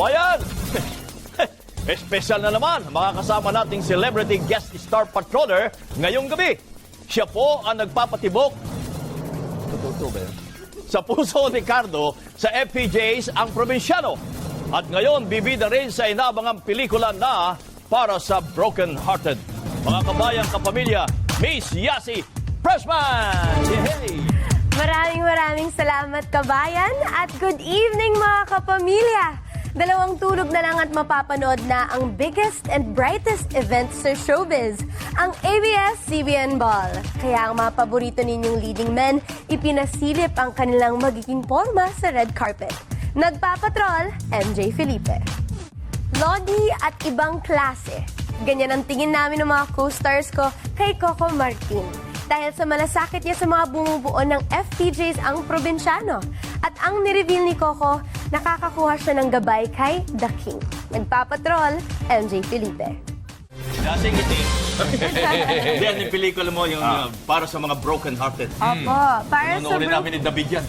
Bayan! Espesyal na naman, makakasama nating celebrity guest star patroller ngayong gabi. Siya po ang nagpapatibok sa puso ni Cardo sa FPJs ang probinsyano. At ngayon, bibida rin sa inaabangang pelikula na Para sa Broken Hearted. Mga kabayang kapamilya, Miss Yasi Pressman! Yay! Maraming salamat, kabayan, at good evening mga kapamilya! Dalawang tulog na lang at mapapanood na ang biggest and brightest event sa showbiz, ang ABS-CBN Ball. Kaya ang mga paborito ninyong leading men, ipinasilip ang kanilang magiging porma sa red carpet. Nagpapatrol, MJ Felipe. Lodi at ibang klase. Ganyan ang tingin namin ng mga co-stars ko kay Coco Martin. Dahil sa malasakit niya sa mga bumubuo ng FPJs ang probinsyano. At ang nireveal ni Coco, nakakakuha siya ng gabay kay The King. Nagpapatrol, MJ Felipe. Yasing iti. Yan yung pelikula mo, yung Para sa mga Broken Hearted. Opo, para sa Nunorin namin ni David yan.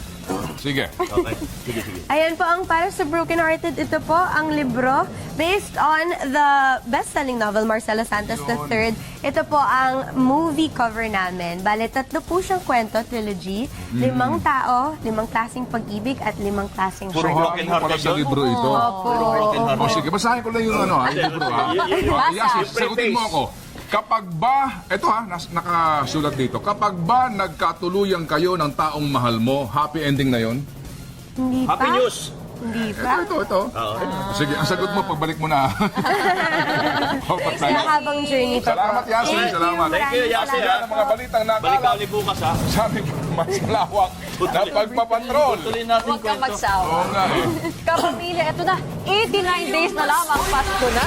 Sige. Okay, sige. Ayan po ang Para sa Broken Hearted. Ito po ang libro based on the best-selling novel Marcelo Santos III. Ito po ang movie cover namin. Bale, 3 po siyang kwento, trilogy. 5 tao, 5 klaseng pag-ibig at 5 klaseng Puro heart. broken hawak mo pala hearted sa yun? libro ito. Broken O Hearted. sige, basahin ko lang yung ano, yung libro ha. Yasi, sagutin mo ako. Kapag ba, eto ha, nakasulat dito, kapag ba nagkatuluyan kayo ng taong mahal mo, happy ending na yon? Hindi pa? Happy news! Hindi pa? Ito. Sige, ang sagot mo, pagbalik mo na. Mahabang journey pa po. Salamat, Yasi. Salamat. Thank you, Yasi. Yan ang mga balitang Balik ka nakalap ulit bukas, ha? sa aming mas malawak na pagpapatrol. Tuloy natin Huwag kang kwento. magsawa. Oo nga eh. Kapamilya, eto na, 89 days na lamang Pasko na.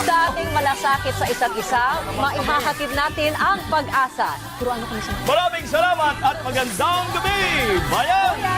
Sa ating malasakit sa isa't isa, maihahatid natin ang pag-asa. Pero ano kami sa Maraming salamat at magandang gabi, bayan!